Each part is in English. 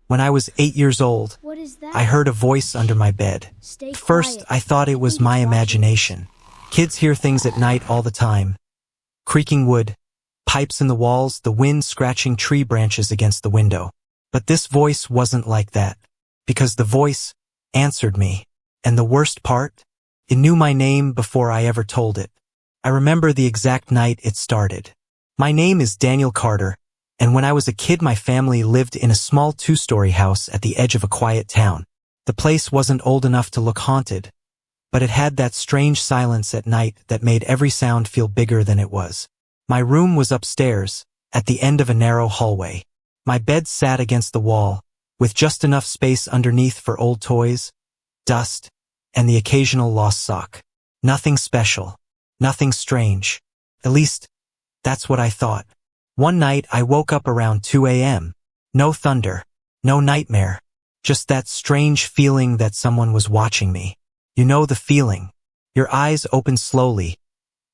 When I was 8 years old, What is that? I heard a voice under my bed. Stay At first, quiet. I thought it was think my he's watching. imagination. Kids hear things at night all the time. Creaking wood, pipes in the walls, the wind scratching tree branches against the window. But this voice wasn't like that, because the voice answered me. And the worst part? It knew my name before I ever told it. I remember the exact night it started. My name is Daniel Carter, and when I was a kid my family lived in a small 2-story house at the edge of a quiet town. The place wasn't old enough to look haunted, but it had that strange silence at night that made every sound feel bigger than it was. My room was upstairs, at the end of a narrow hallway. My bed sat against the wall, with just enough space underneath for old toys, dust, and the occasional lost sock. Nothing special. Nothing strange. At least, that's what I thought. One night I woke up around 2 a.m. No thunder. No nightmare. Just that strange feeling that someone was watching me. You know the feeling. Your eyes open slowly,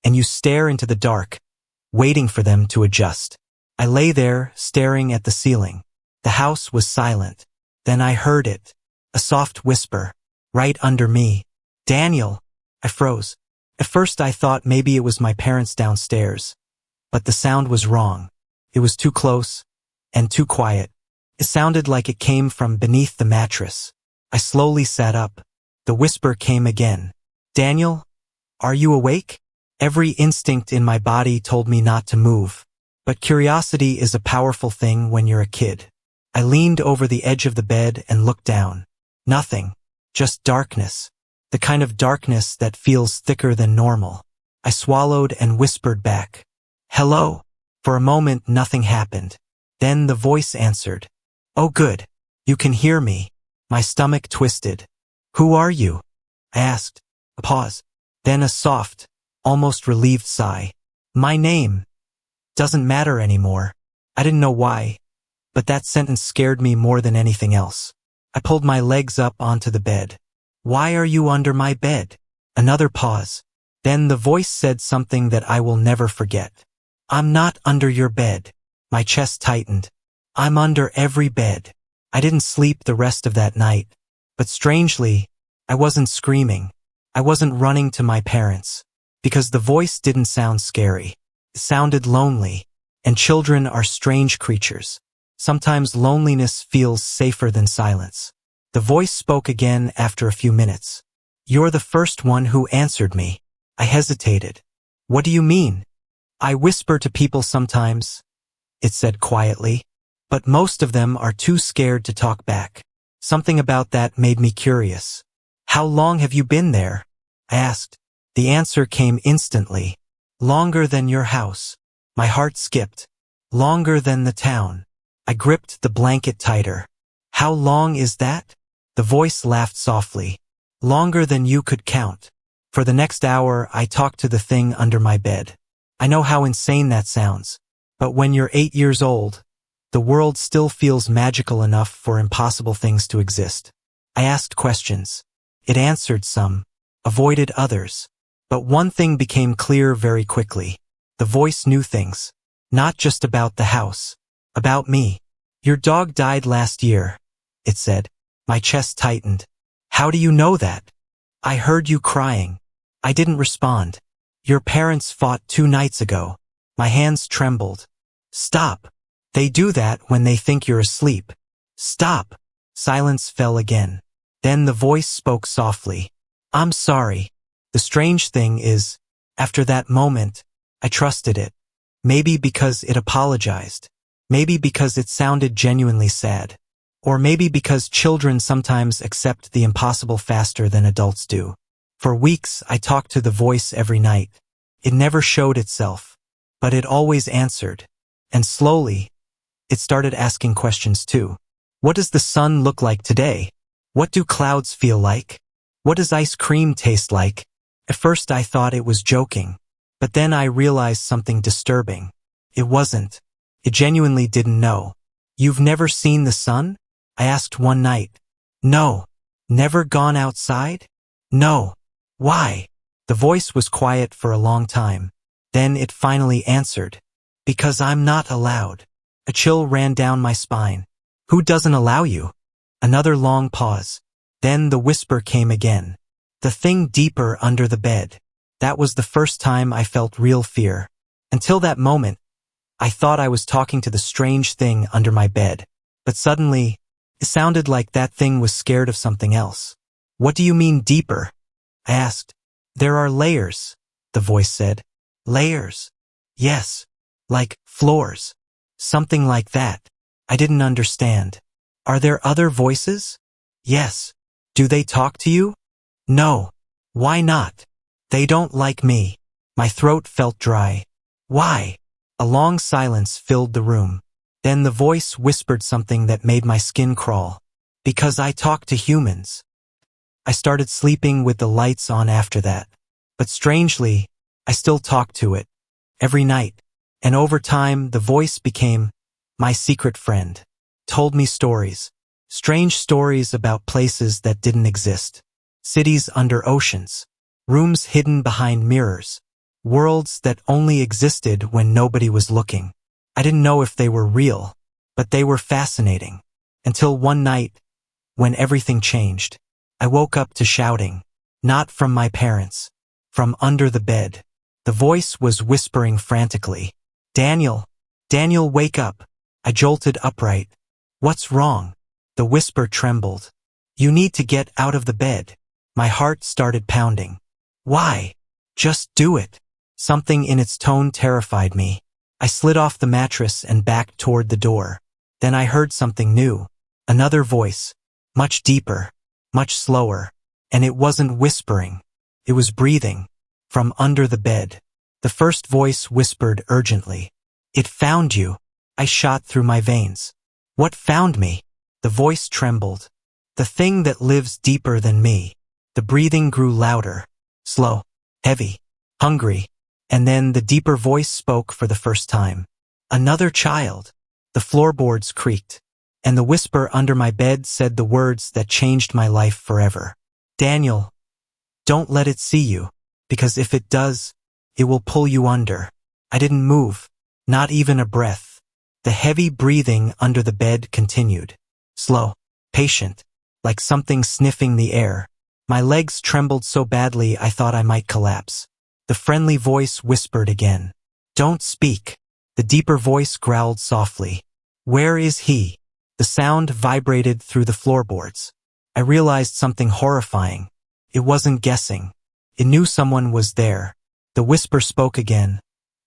and you stare into the dark, waiting for them to adjust. I lay there, staring at the ceiling. The house was silent. Then I heard it. A soft whisper. Right under me. Daniel! I froze. At first I thought maybe it was my parents downstairs. But the sound was wrong. It was too close, and too quiet. It sounded like it came from beneath the mattress. I slowly sat up. The whisper came again. Daniel, are you awake? Every instinct in my body told me not to move. But curiosity is a powerful thing when you're a kid. I leaned over the edge of the bed and looked down. Nothing. Just darkness. The kind of darkness that feels thicker than normal. I swallowed and whispered back. Hello. For a moment nothing happened. Then the voice answered. Oh good. You can hear me. My stomach twisted. Who are you? I asked. A pause. Then a soft, almost relieved sigh. My name doesn't matter anymore. I didn't know why, but that sentence scared me more than anything else. I pulled my legs up onto the bed. Why are you under my bed? Another pause. Then the voice said something that I will never forget. I'm not under your bed. My chest tightened. I'm under every bed. I didn't sleep the rest of that night. But strangely, I wasn't screaming. I wasn't running to my parents. Because the voice didn't sound scary. It sounded lonely. And children are strange creatures. Sometimes loneliness feels safer than silence. The voice spoke again after a few minutes. You're the first one who answered me. I hesitated. What do you mean? I whisper to people sometimes, it said quietly, but most of them are too scared to talk back. Something about that made me curious. How long have you been there? I asked. The answer came instantly. Longer than your house. My heart skipped. Longer than the town. I gripped the blanket tighter. How long is that? The voice laughed softly. Longer than you could count. For the next hour, I talked to the thing under my bed. I know how insane that sounds, but when you're 8 years old, the world still feels magical enough for impossible things to exist. I asked questions. It answered some, avoided others. But one thing became clear very quickly. The voice knew things. Not just about the house. About me. Your dog died last year, it said. My chest tightened. How do you know that? I heard you crying. I didn't respond. Your parents fought 2 nights ago. My hands trembled. Stop. They do that when they think you're asleep. Stop. Silence fell again. Then the voice spoke softly. I'm sorry. The strange thing is, after that moment, I trusted it. Maybe because it apologized. Maybe because it sounded genuinely sad. Or maybe because children sometimes accept the impossible faster than adults do. For weeks, I talked to the voice every night. It never showed itself, but it always answered. And slowly, it started asking questions too. What does the sun look like today? What do clouds feel like? What does ice cream taste like? At first I thought it was joking, but then I realized something disturbing. It wasn't. It genuinely didn't know. You've never seen the sun? I asked one night. No. Never gone outside? No. Why? The voice was quiet for a long time. Then it finally answered. Because I'm not allowed. A chill ran down my spine. Who doesn't allow you? Another long pause. Then the whisper came again. The thing deeper under the bed. That was the first time I felt real fear. Until that moment, I thought I was talking to the strange thing under my bed. But suddenly, it sounded like that thing was scared of something else. What do you mean deeper? I asked. There are layers, the voice said. Layers? Yes. Like floors. Something like that. I didn't understand. Are there other voices? Yes. Do they talk to you? No. Why not? They don't like me. My throat felt dry. Why? A long silence filled the room. Then the voice whispered something that made my skin crawl. Because I talk to humans. I started sleeping with the lights on after that. But strangely, I still talked to it. Every night. And over time, the voice became my secret friend. Told me stories. Strange stories about places that didn't exist. Cities under oceans. Rooms hidden behind mirrors. Worlds that only existed when nobody was looking. I didn't know if they were real, but they were fascinating. Until one night, when everything changed, I woke up to shouting. Not from my parents. From under the bed. The voice was whispering frantically. Daniel! Daniel, wake up! I jolted upright. What's wrong? The whisper trembled. You need to get out of the bed. My heart started pounding. Why? Just do it. Something in its tone terrified me. I slid off the mattress and backed toward the door. Then I heard something new. Another voice. Much deeper. Much slower. And it wasn't whispering. It was breathing. From under the bed. The first voice whispered urgently. It found you. I shot through my veins. What found me? The voice trembled. The thing that lives deeper than me. The breathing grew louder. Slow. Heavy. Hungry. And then the deeper voice spoke for the first time. Another child. The floorboards creaked. And the whisper under my bed said the words that changed my life forever. Daniel, don't let it see you, because if it does, it will pull you under. I didn't move, not even a breath. The heavy breathing under the bed continued. Slow, patient, like something sniffing the air. My legs trembled so badly I thought I might collapse. The friendly voice whispered again. Don't speak. The deeper voice growled softly. Where is he? The sound vibrated through the floorboards. I realized something horrifying. It wasn't guessing. It knew someone was there. The whisper spoke again.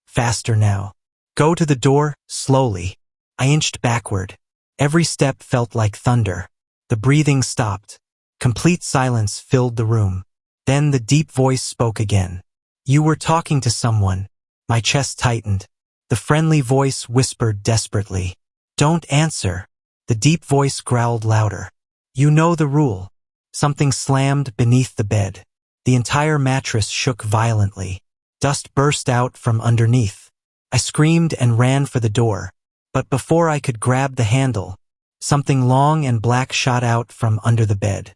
Faster now. Go to the door, slowly. I inched backward. Every step felt like thunder. The breathing stopped. Complete silence filled the room. Then the deep voice spoke again. You were talking to someone. My chest tightened. The friendly voice whispered desperately. Don't answer. The deep voice growled louder. You know the rule. Something slammed beneath the bed. The entire mattress shook violently. Dust burst out from underneath. I screamed and ran for the door. But before I could grab the handle, something long and black shot out from under the bed.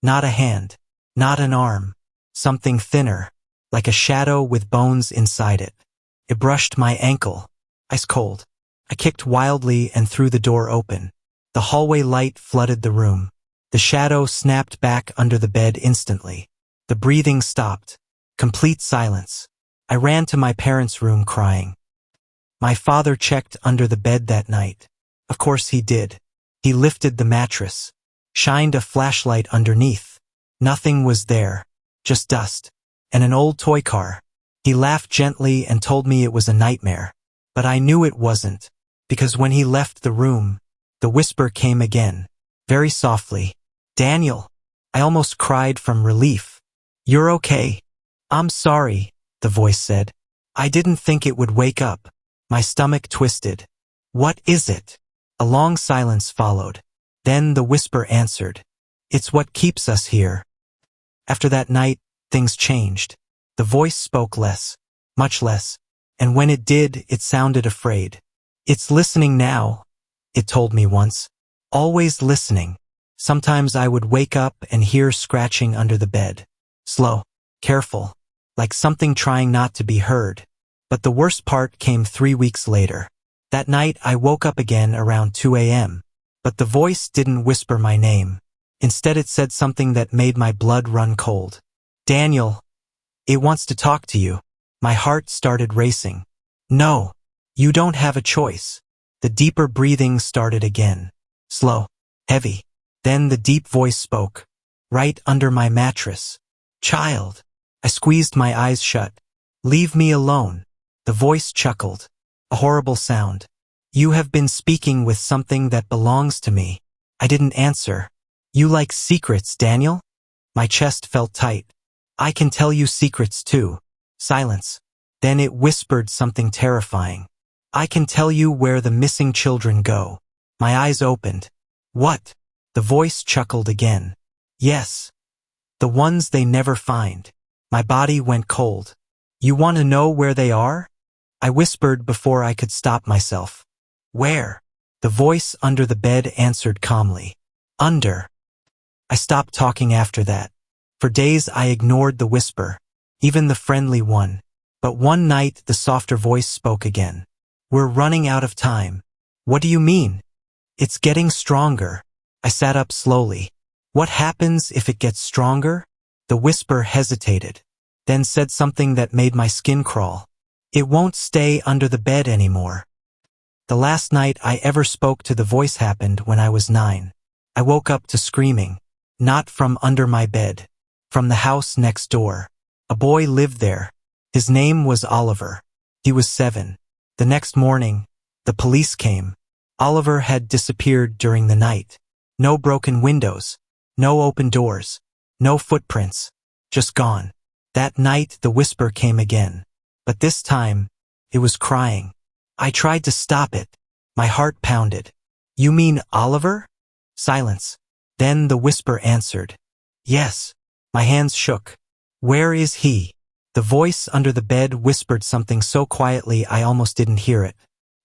Not a hand. Not an arm. Something thinner, like a shadow with bones inside it. It brushed my ankle. Ice cold. I kicked wildly and threw the door open. The hallway light flooded the room. The shadow snapped back under the bed instantly. The breathing stopped. Complete silence. I ran to my parents' room crying. My father checked under the bed that night. Of course he did. He lifted the mattress, shined a flashlight underneath. Nothing was there, just dust, and an old toy car. He laughed gently and told me it was a nightmare. But I knew it wasn't, because when he left the room, the whisper came again, very softly. Daniel. I almost cried from relief. You're okay. I'm sorry, the voice said. I didn't think it would wake up. My stomach twisted. What is it? A long silence followed. Then the whisper answered. It's what keeps us here. After that night, things changed. The voice spoke less, much less, and when it did, it sounded afraid. It's listening now, it told me once. Always listening. Sometimes I would wake up and hear scratching under the bed. Slow, careful, like something trying not to be heard. But the worst part came 3 weeks later. That night I woke up again around 2 a.m. But the voice didn't whisper my name. Instead it said something that made my blood run cold. Daniel, it wants to talk to you. My heart started racing. No, you don't have a choice. The deeper breathing started again. Slow, heavy. Then the deep voice spoke. Right under my mattress. Child. I squeezed my eyes shut. Leave me alone. The voice chuckled. A horrible sound. You have been speaking with something that belongs to me. I didn't answer. You like secrets, Daniel? My chest felt tight. I can tell you secrets too. Silence. Then it whispered something terrifying. I can tell you where the missing children go. My eyes opened. What? The voice chuckled again. Yes. The ones they never find. My body went cold. You want to know where they are? I whispered before I could stop myself. Where? The voice under the bed answered calmly. Under. I stopped talking after that. For days I ignored the whisper, even the friendly one. But one night the softer voice spoke again. We're running out of time. What do you mean? It's getting stronger. I sat up slowly. What happens if it gets stronger? The whisper hesitated, then said something that made my skin crawl. It won't stay under the bed anymore. The last night I ever spoke to the voice happened when I was 9. I woke up to screaming. Not from under my bed. From the house next door. A boy lived there. His name was Oliver. He was 7. The next morning, the police came. Oliver had disappeared during the night. No broken windows. No open doors. No footprints. Just gone. That night the whisper came again. But this time, it was crying. I tried to stop it. My heart pounded. You mean Oliver? Silence. Then the whisper answered. Yes. My hands shook. Where is he? The voice under the bed whispered something so quietly I almost didn't hear it.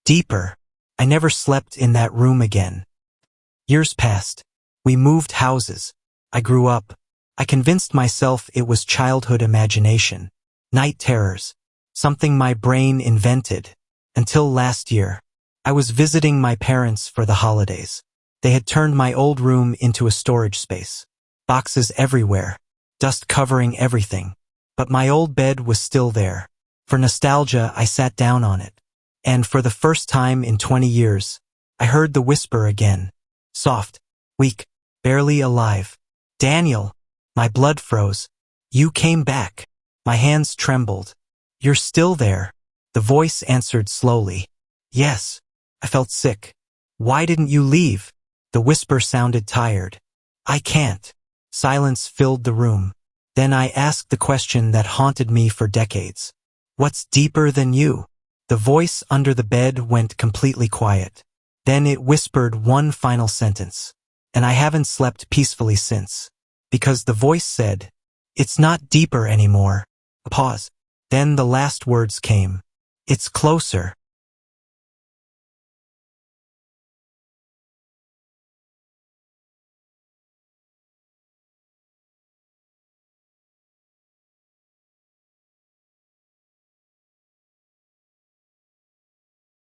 Deeper. I never slept in that room again. Years passed. We moved houses. I grew up. I convinced myself it was childhood imagination. Night terrors. Something my brain invented. Until last year. I was visiting my parents for the holidays. They had turned my old room into a storage space. Boxes everywhere. Dust covering everything. But my old bed was still there. For nostalgia, I sat down on it. And for the first time in 20 years, I heard the whisper again. Soft, weak, barely alive. Daniel. My blood froze. You came back. My hands trembled. You're still there. The voice answered slowly. Yes. I felt sick. Why didn't you leave? The whisper sounded tired. I can't. Silence filled the room. Then I asked the question that haunted me for decades. What's deeper than you? The voice under the bed went completely quiet. Then it whispered one final sentence. And I haven't slept peacefully since. Because the voice said, it's not deeper anymore. A pause. Then the last words came. It's closer.